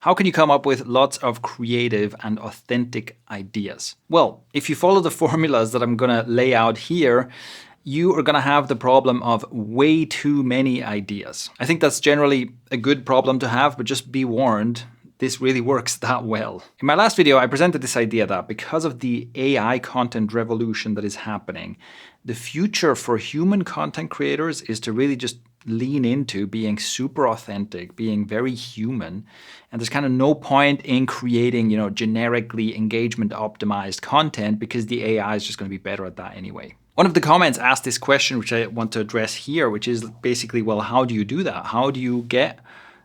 How can you come up with lots of creative and authentic ideas? Well, if you follow the formulas that I'm gonna lay out here, you are gonna have the problem of way too many ideas. I think that's generally a good problem to have, but just be warned, this really works that well. In my last video, I presented this idea that because of the AI content revolution that is happening, the future for human content creators is to really just lean into being super authentic, being very human. And there's kind of no point in creating, generically engagement optimized content because the AI is just going to be better at that anyway. One of the comments asked this question, which I want to address here, which is basically, well, how do you do that? How do you get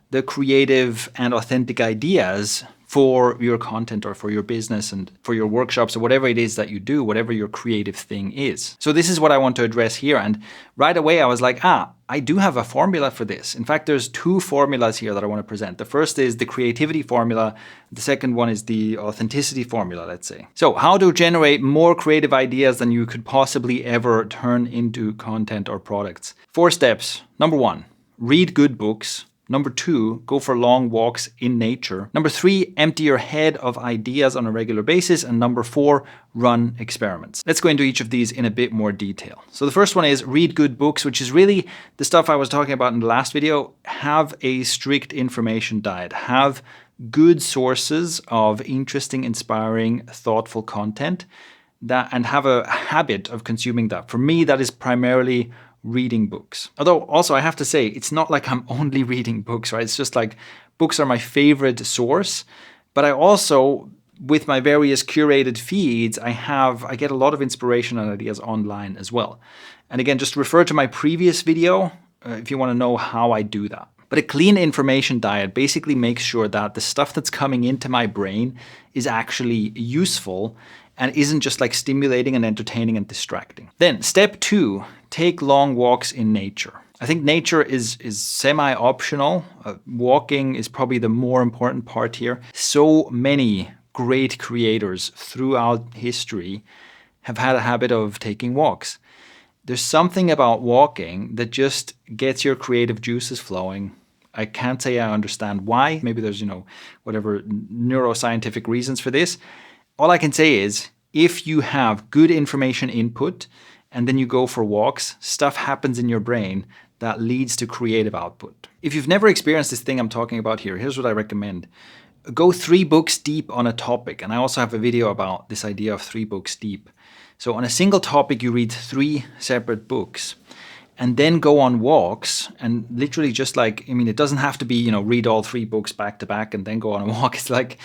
the creative and authentic ideas for your content or for your business and for your workshops or whatever it is that you do, whatever your creative thing is? So this is what I want to address here. And right away I was like, I do have a formula for this. In fact, there's two formulas here that I want to present. The first is the creativity formula. The second one is the authenticity formula, let's say. So how to generate more creative ideas than you could possibly ever turn into content or products. 4 steps. Number 1, read good books. Number 2, go for long walks in nature. Number 3, empty your head of ideas on a regular basis. And number 4, run experiments. Let's go into each of these in a bit more detail. So the first one is read good books, which is really the stuff I was talking about in the last video. Have a strict information diet. Have good sources of interesting, inspiring, thoughtful content and have a habit of consuming that. For me, that is primarily reading books. Although also I have to say, it's not like I'm only reading books, right? It's just like books are my favorite source, but I also, with my various curated feeds, I get a lot of inspiration and ideas online as well. And again, just refer to my previous video if you want to know how I do that. But a clean information diet basically makes sure that the stuff that's coming into my brain is actually useful and isn't just like stimulating and entertaining and distracting. Then step 2, take long walks in nature. I think nature is semi-optional. Walking is probably the more important part here. So many great creators throughout history have had a habit of taking walks. There's something about walking that just gets your creative juices flowing. I can't say I understand why. Maybe there's, whatever neuroscientific reasons for this. All I can say is, if you have good information input and then you go for walks, stuff happens in your brain that leads to creative output. If you've never experienced this thing I'm talking about here, here's what I recommend. Go 3 books deep on a topic. And I also have a video about this idea of 3 books deep. So on a single topic, you read 3 separate books and then go on walks and literally just it doesn't have to be, read all 3 books back to back and then go on a walk. It's like,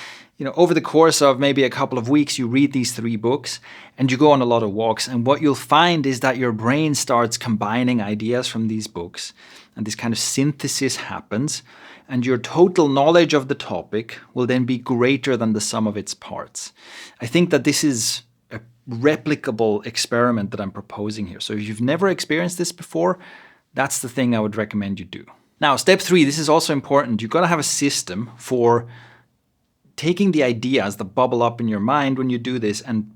over the course of maybe a couple of weeks, you read these 3 books and you go on a lot of walks. And what you'll find is that your brain starts combining ideas from these books and this kind of synthesis happens. And your total knowledge of the topic will then be greater than the sum of its parts. I think that this is a replicable experiment that I'm proposing here. So if you've never experienced this before, that's the thing I would recommend you do. Now, step 3, this is also important. You've got to have a system for taking the ideas that bubble up in your mind when you do this and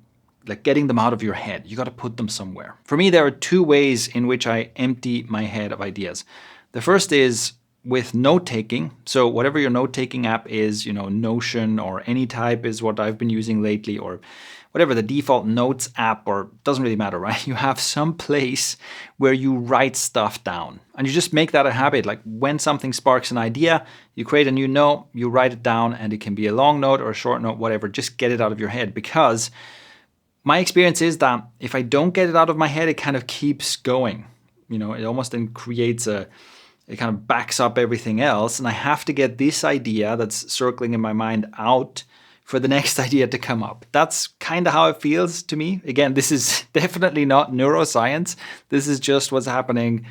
getting them out of your head. You got to put them somewhere. For me, there are 2 ways in which I empty my head of ideas. The first is with note-taking. So whatever your note-taking app is, Notion or Anytype is what I've been using lately, or whatever the default notes app, or doesn't really matter, right? You have some place where you write stuff down and you just make that a habit. Like when something sparks an idea, you create a new note, you write it down, and it can be a long note or a short note, whatever, just get it out of your head. Because my experience is that if I don't get it out of my head, it kind of keeps going. It almost then creates it kind of backs up everything else. And I have to get this idea that's circling in my mind out for the next idea to come up. That's kind of how it feels to me. Again, this is definitely not neuroscience. This is just what's happening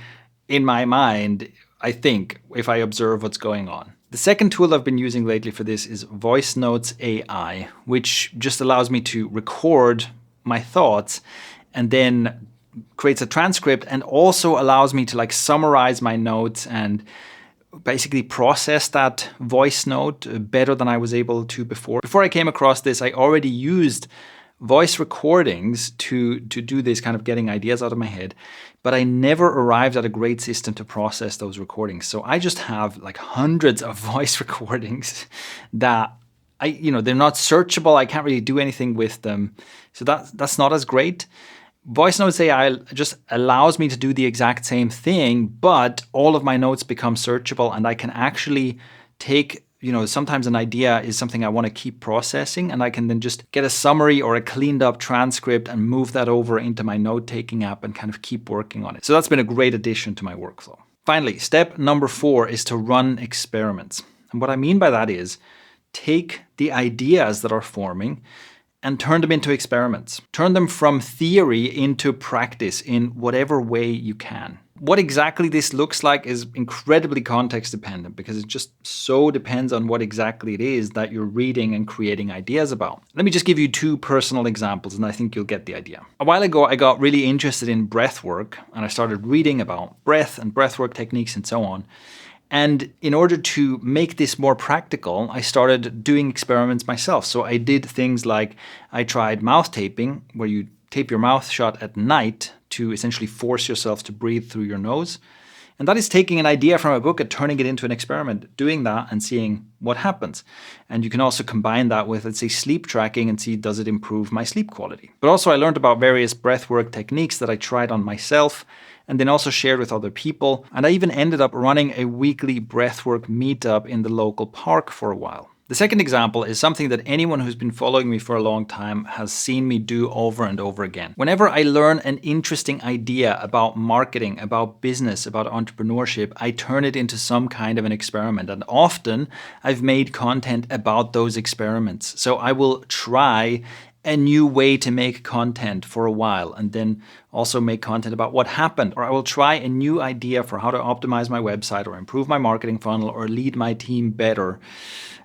in my mind, I think, if I observe what's going on. The second tool I've been using lately for this is Voice Notes AI, which just allows me to record my thoughts and then creates a transcript and also allows me to summarize my notes and basically process that voice note better than I was able to before. Before I came across this, I already used voice recordings to do this kind of getting ideas out of my head, but I never arrived at a great system to process those recordings. So I just have like hundreds of voice recordings that they're not searchable. I can't really do anything with them. So that's not as great. Voice Notes AI just allows me to do the exact same thing, but all of my notes become searchable, and I can actually take, sometimes an idea is something I want to keep processing, and I can then just get a summary or a cleaned up transcript and move that over into my note-taking app and kind of keep working on it. So that's been a great addition to my workflow. Finally, step number 4 is to run experiments. And what I mean by that is take the ideas that are forming and turn them into experiments. Turn them from theory into practice in whatever way you can. What exactly this looks like is incredibly context dependent, because it just so depends on what exactly it is that you're reading and creating ideas about. Let me just give you 2 personal examples, and I think you'll get the idea. A while ago, I got really interested in breath work, and I started reading about breath and breathwork techniques and so on. And in order to make this more practical, I started doing experiments myself. So I did things like I tried mouth taping, where you tape your mouth shut at night to essentially force yourself to breathe through your nose. And that is taking an idea from a book and turning it into an experiment, doing that and seeing what happens. And you can also combine that with, let's say, sleep tracking and see, does it improve my sleep quality? But also I learned about various breathwork techniques that I tried on myself and then also shared with other people. And I even ended up running a weekly breathwork meetup in the local park for a while. The second example is something that anyone who's been following me for a long time has seen me do over and over again. Whenever I learn an interesting idea about marketing, about business, about entrepreneurship, I turn it into some kind of an experiment. And often I've made content about those experiments. So I will try a new way to make content for a while and then also make content about what happened. Or I will try a new idea for how to optimize my website or improve my marketing funnel or lead my team better.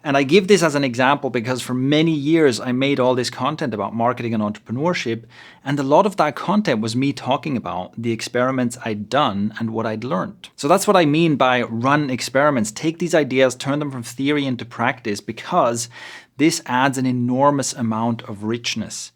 And I give this as an example because for many years I made all this content about marketing and entrepreneurship, and a lot of that content was me talking about the experiments I'd done and what I'd learned. So that's what I mean by run experiments. Take these ideas, turn them from theory into practice, because this adds an enormous amount of richness.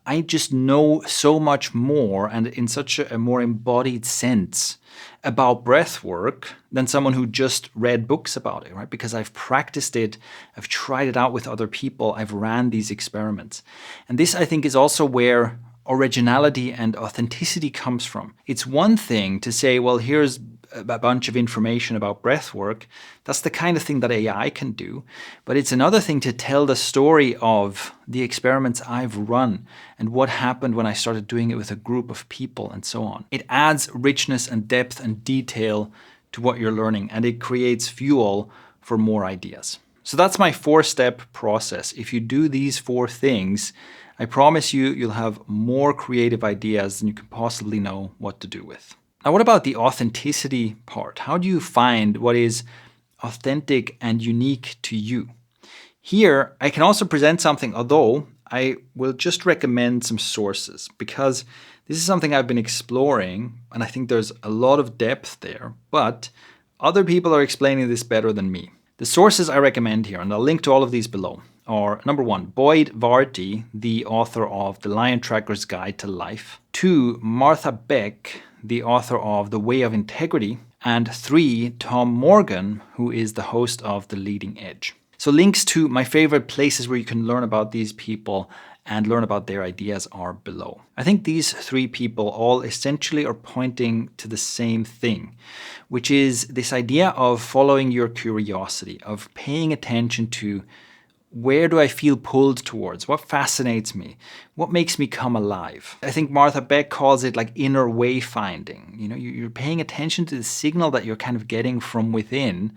I just know so much more and in such a more embodied sense about breath work than someone who just read books about it, right? Because I've practiced it, I've tried it out with other people, I've ran these experiments. And this, I think, is also where originality and authenticity comes from. It's one thing to say, well, here's a bunch of information about breath work. That's the kind of thing that AI can do. But it's another thing to tell the story of the experiments I've run and what happened when I started doing it with a group of people and so on. It adds richness and depth and detail to what you're learning, and it creates fuel for more ideas. So that's my 4-step process. If you do these 4 things, I promise you'll have more creative ideas than you can possibly know what to do with. Now, what about the authenticity part? How do you find what is authentic and unique to you? Here, I can also present something, although I will just recommend some sources, because this is something I've been exploring, and I think there's a lot of depth there, but other people are explaining this better than me. The sources I recommend here, and I'll link to all of these below, are number 1, Boyd Varty, the author of The Lion Tracker's Guide to Life. 2, Martha Beck, the author of The Way of Integrity. And 3, Tom Morgan, who is the host of The Leading Edge. So links to my favorite places where you can learn about these people and learn about their ideas are below. I think these 3 people all essentially are pointing to the same thing, which is this idea of following your curiosity, of paying attention to where do I feel pulled towards? What fascinates me? What makes me come alive? I think Martha Beck calls it like inner wayfinding. You're paying attention to the signal that you're kind of getting from within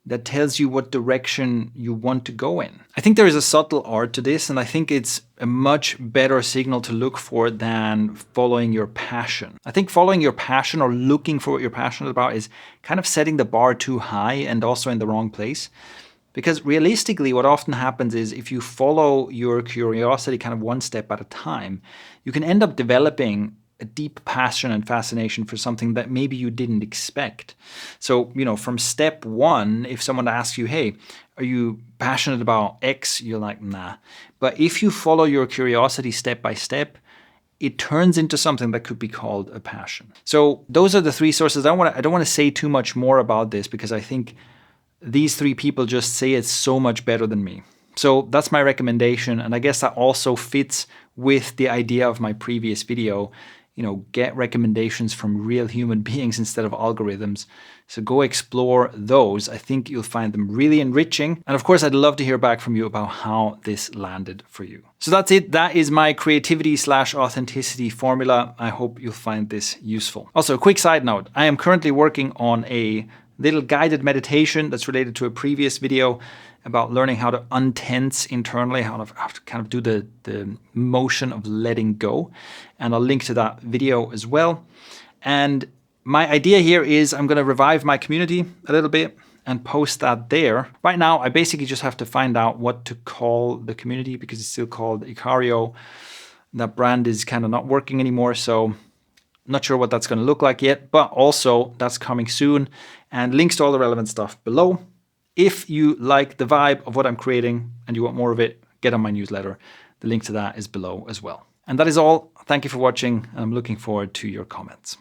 that tells you what direction you want to go in. I think there is a subtle art to this, and I think it's a much better signal to look for than following your passion. I think following your passion or looking for what you're passionate about is kind of setting the bar too high and also in the wrong place. Because realistically, what often happens is if you follow your curiosity kind of one step at a time, you can end up developing a deep passion and fascination for something that maybe you didn't expect. So, from step one, if someone asks you, hey, are you passionate about X? You're like, nah. But if you follow your curiosity step by step, it turns into something that could be called a passion. So those are the three sources. I don't want to say too much more about this because I think these three people just say it so much better than me. So that's my recommendation. And I guess that also fits with the idea of my previous video, get recommendations from real human beings instead of algorithms. So go explore those. I think you'll find them really enriching. And of course, I'd love to hear back from you about how this landed for you. So that's it. That is my creativity/authenticity formula. I hope you'll find this useful. Also, a quick side note. I am currently working on a little guided meditation that's related to a previous video about learning how to untense internally, how to kind of do the motion of letting go. And I'll link to that video as well. And my idea here is I'm going to revive my community a little bit and post that there. Right now, I basically just have to find out what to call the community because it's still called Icario. That brand is kind of not working anymore, so not sure what that's going to look like yet, but also that's coming soon, and links to all the relevant stuff below. If you like the vibe of what I'm creating and you want more of it, get on my newsletter. The link to that is below as well. And that is all. Thank you for watching, and I'm looking forward to your comments.